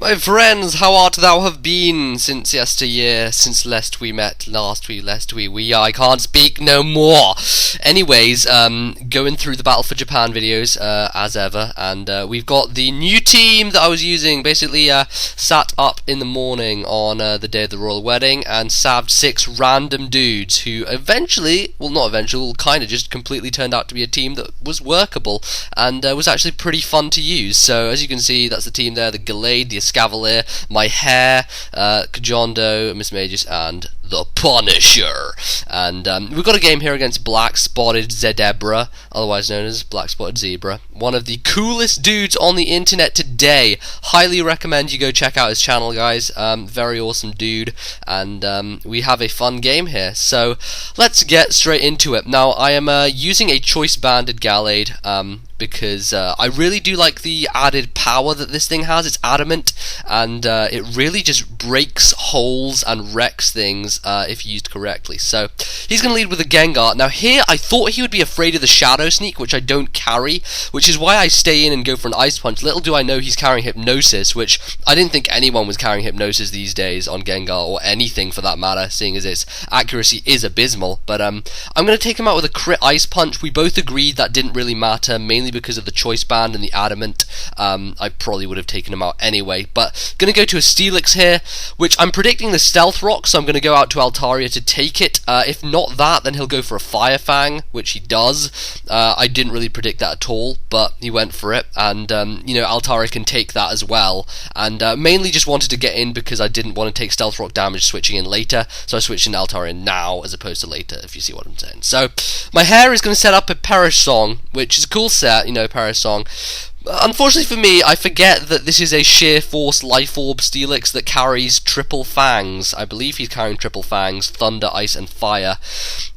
My friends, how art thou have been since yesteryear, since lest we met, I can't speak no more. Anyways, going through the Battle for Japan videos, as ever, and we've got the new team that I was using. Basically, sat up in the morning on the day of the royal wedding and saved 6 random dudes who eventually, well not eventually, kind of just completely turned out to be a team that was workable and was actually pretty fun to use. So as you can see, that's the team there, the Gallade, the Escavalier, my hair, Kajondo, Miss Magus, and the Punisher. And we've got a game here against BlackSpottedZebra, otherwise known as BlackSpottedZebra. One of the coolest dudes on the internet today. Highly recommend you go check out his channel, guys. Very awesome dude. And we have a fun game here. So let's get straight into it. Now, I am using a choice-banded Gallade, because I really do like the added power that this thing has. It's adamant, and it really just breaks holes and wrecks things if used correctly. So he's going to lead with a Gengar. Now here, I thought he would be afraid of the Shadow Sneak, which I don't carry, which is why I stay in and go for an Ice Punch. Little do I know he's carrying Hypnosis, which I didn't think anyone was carrying Hypnosis these days on Gengar, or anything for that matter, seeing as its accuracy is abysmal. But I'm going to take him out with a crit Ice Punch. We both agreed that didn't really matter, mainly because of the choice band and the adamant. I probably would have taken him out anyway, but gonna go to a Steelix here, which I'm predicting the Stealth Rock, so I'm gonna go out to Altaria to take it. If not that, then he'll go for a Fire Fang, which he does. I didn't really predict that at all, but he went for it, and you know, Altaria can take that as well, and mainly just wanted to get in because I didn't want to take Stealth Rock damage switching in later, so I switched in Altaria now as opposed to later, if you see what I'm saying. So my hair is going to set up a Perish Song, which is a cool set, you know, Perish Song. Unfortunately for me, I forget that this is a Sheer Force Life Orb Steelix that carries triple fangs. I believe he's carrying triple fangs, Thunder, Ice, and Fire,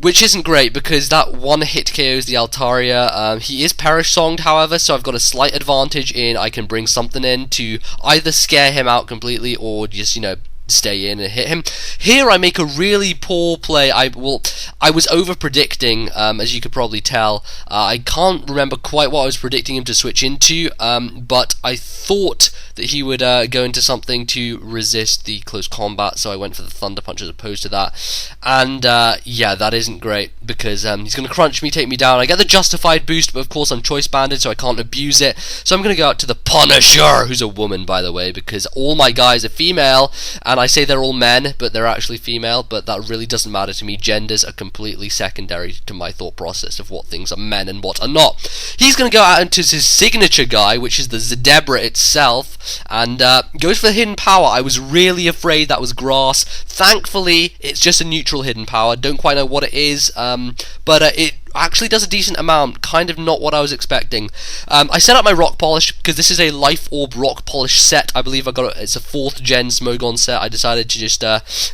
which isn't great because that one hit KOs the Altaria. He is Perish Songed, however, so I've got a slight advantage in I can bring something in to either scare him out completely or just, you know, stay in and hit him. Here I make a really poor play. I was over predicting, as you could probably tell. I can't remember quite what I was predicting him to switch into, but I thought that he would go into something to resist the close combat, so I went for the Thunder Punch as opposed to that. And yeah, that isn't great because he's going to crunch me, take me down. I get the justified boost, but of course I'm choice banded, so I can't abuse it. So I'm going to go out to the Punisher, who's a woman, by the way, because all my guys are female, and I say they're all men, but they're actually female, but that really doesn't matter to me. Genders are completely secondary to my thought process of what things are men and what are not. He's going to go out into his signature guy, which is the Zebra itself, and goes for the hidden power. I was really afraid that was grass. Thankfully, it's just a neutral hidden power. Don't quite know what it is, but it actually does a decent amount, kind of not what I was expecting. I set up my Rock Polish because this is a Life Orb Rock Polish set. I believe it's a 4th gen Smogon set. I decided to just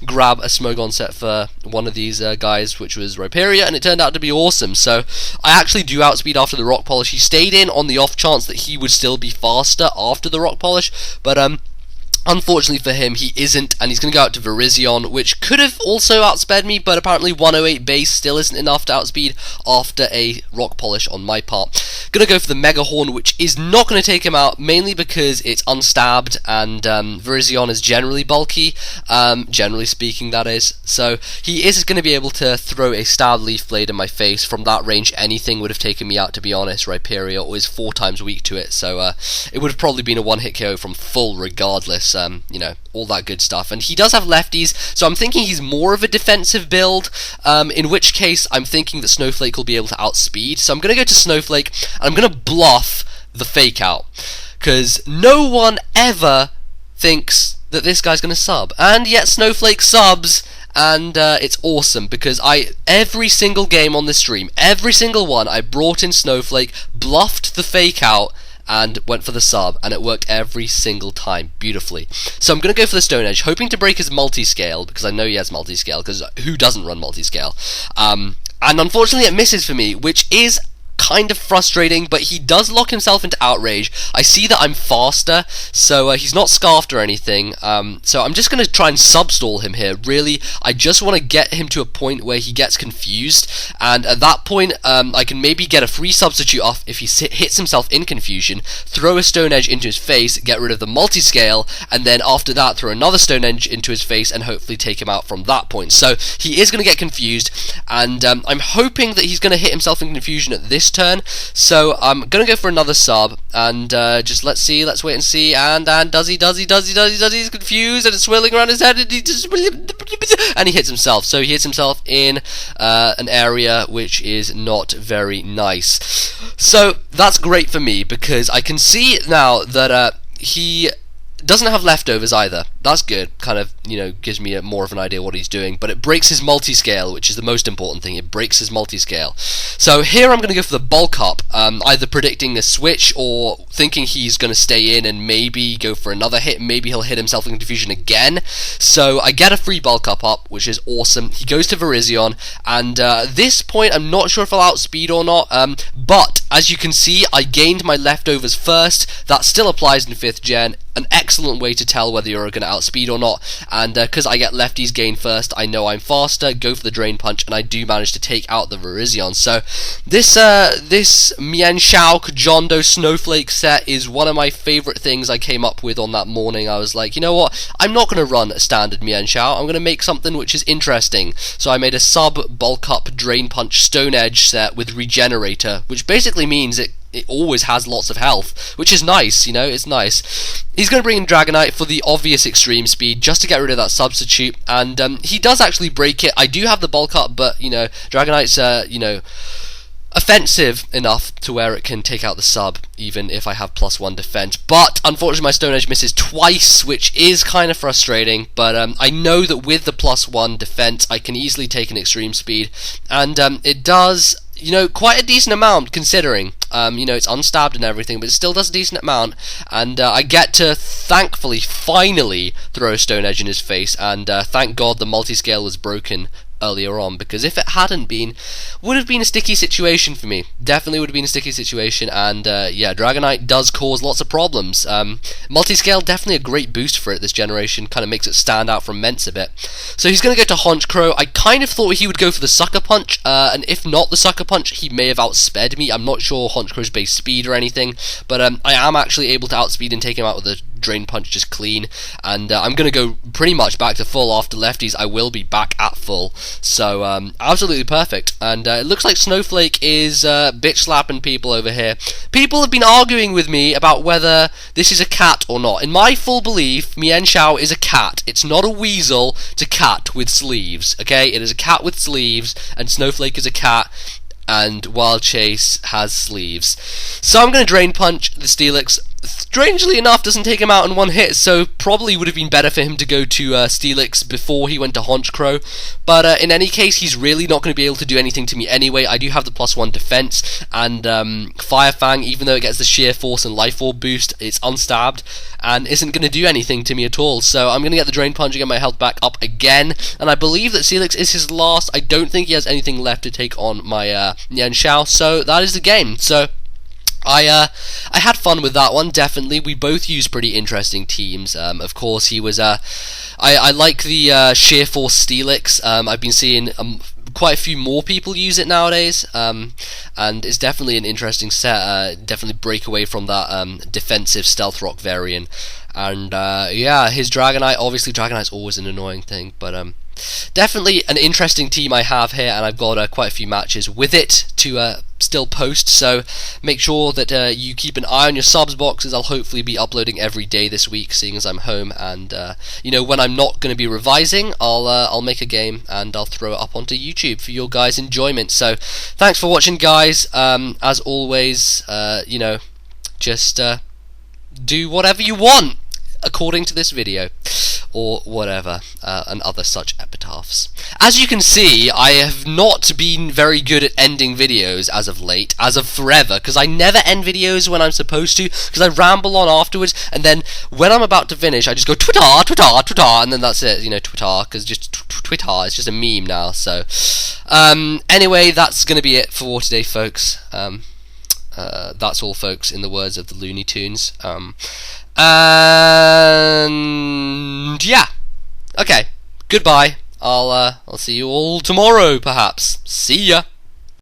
grab a Smogon set for one of these guys, which was Rhyperior, and it turned out to be awesome. So I actually do outspeed after the Rock Polish. He stayed in on the off chance that he would still be faster after the Rock Polish, but unfortunately for him, he isn't, and he's going to go out to Virizion, which could have also outsped me, but apparently 108 base still isn't enough to outspeed after a Rock Polish on my part. Going to go for the Mega Horn, which is not going to take him out, mainly because it's unstabbed, and Virizion is generally bulky, generally speaking, that is. So he is going to be able to throw a Stab Leaf Blade in my face. From that range, anything would have taken me out, to be honest. Rhyperior is 4 times weak to it, so it would have probably been a one-hit KO from full regardless. You know, all that good stuff. And he does have lefties, so I'm thinking he's more of a defensive build, in which case I'm thinking that Snowflake will be able to outspeed. So I'm going to go to Snowflake, and I'm going to bluff the Fake Out, because no one ever thinks that this guy's going to sub, and yet Snowflake subs. And it's awesome because every single game on this stream, every single one, I brought in Snowflake, bluffed the Fake Out, and went for the sub, and it worked every single time beautifully. So I'm going to go for the Stone Edge, hoping to break his multi-scale, because I know he has multi-scale, because who doesn't run multi-scale? And unfortunately it misses for me, which is kind of frustrating, but he does lock himself into outrage. I see that I'm faster, so he's not scarfed or anything, so I'm just going to try and substall him here. Really, I just want to get him to a point where he gets confused, and at that point I can maybe get a free substitute off if he hits himself in confusion, throw a Stone Edge into his face, get rid of the multi-scale, and then after that throw another Stone Edge into his face and hopefully take him out from that point. So he is going to get confused, and I'm hoping that he's going to hit himself in confusion at this turn, so I'm going to go for another sub, and just let's wait and see, and does he, he's confused, and it's swirling around his head, and he hits himself. So he hits himself in an area which is not very nice. So that's great for me, because I can see now that he doesn't have leftovers either. That's good, kind of, you know, gives me more of an idea what he's doing, but it breaks his multi-scale, which is the most important thing. It breaks his multi-scale. So here I'm going to go for the bulk up, either predicting a switch or thinking he's going to stay in and maybe go for another hit. Maybe he'll hit himself in confusion again. So I get a free bulk up, which is awesome. He goes to Virizion, and at this point I'm not sure if I'll outspeed or not, but as you can see, I gained my leftovers first. That still applies in 5th gen. An excellent way to tell whether you're going to outspeed or not, and because I get lefties gain first, I know I'm faster, go for the Drain Punch, and I do manage to take out the Virizion. So this Mian Xiao Kajondo Snowflake set is one of my favourite things I came up with on that morning. I was like, you know what, I'm not going to run a standard Mian Xiao, I'm going to make something which is interesting. So I made a sub bulk up Drain Punch Stone Edge set with Regenerator, which basically means it always has lots of health, which is nice, you know, it's nice. He's going to bring in Dragonite for the obvious extreme speed, just to get rid of that substitute, and he does actually break it. I do have the bulk up, but, you know, Dragonite's, you know, offensive enough to where it can take out the sub, even if I have +1 defense. But unfortunately my Stone Edge misses twice, which is kind of frustrating, but I know that with the +1 defense I can easily take an extreme speed, and it does, you know, quite a decent amount considering, you know, it's unstabbed and everything, but it still does a decent amount, and I get to, thankfully, finally throw a Stone Edge in his face, and thank God the multi-scale was broken earlier on, because if it hadn't been, would have been a sticky situation for me. Definitely would have been a sticky situation, and yeah, Dragonite does cause lots of problems. Multi-scale, definitely a great boost for it this generation, kind of makes it stand out from Ments a bit. So he's going to go to Honchkrow. I kind of thought he would go for the Sucker Punch, and if not the Sucker Punch, he may have outsped me. I'm not sure Honchkrow's base speed or anything, but I am actually able to outspeed and take him out with a Drain Punch just clean, and I'm going to go pretty much back to full after lefties. I will be back at full, so absolutely perfect. And it looks like Snowflake is bitch slapping people over here. People have been arguing with me about whether this is a cat or not. In my full belief, Mian Xiao is a cat. It's not a weasel, it's a cat with sleeves, okay? It is a cat with sleeves, and Snowflake is a cat, and Wild Chase has sleeves. So I'm going to Drain Punch the Steelix. Strangely enough, doesn't take him out in one hit, so probably would have been better for him to go to Steelix before he went to Honchkrow. But in any case, he's really not going to be able to do anything to me anyway. I do have the +1 defense, and Fire Fang, even though it gets the Sheer Force and Life Orb boost, it's unstabbed and isn't going to do anything to me at all. So I'm going to get the Drain Punch and get my health back up again, and I believe that Steelix is his last. I don't think he has anything left to take on my Nian Xiao, so that is the game. So I had fun with that one, definitely. We both used pretty interesting teams. Of course, he was, I like the Sheer Force Steelix. I've been seeing quite a few more people use it nowadays, and it's definitely an interesting set. Definitely break away from that defensive Stealth Rock variant. And yeah, his Dragonite, obviously Dragonite's always an annoying thing, but definitely an interesting team I have here, and I've got quite a few matches with it to still post, so make sure that you keep an eye on your subs boxes. I'll hopefully be uploading every day this week, seeing as I'm home, and you know, when I'm not going to be revising, I'll make a game and I'll throw it up onto YouTube for your guys' enjoyment. So thanks for watching, guys. As always, you know, just do whatever you want according to this video, or whatever, and other such epitaphs. As you can see, I have not been very good at ending videos as of late, as of forever, because I never end videos when I'm supposed to, because I ramble on afterwards, and then when I'm about to finish, I just go Twitter, Twitter, Twitter, and then that's it, you know, Twitter, because just Twitter is just a meme now, so Anyway, that's going to be it for today, folks. That's all, folks, in the words of the Looney Tunes. And yeah, okay, goodbye. I'll see you all tomorrow, perhaps. See ya.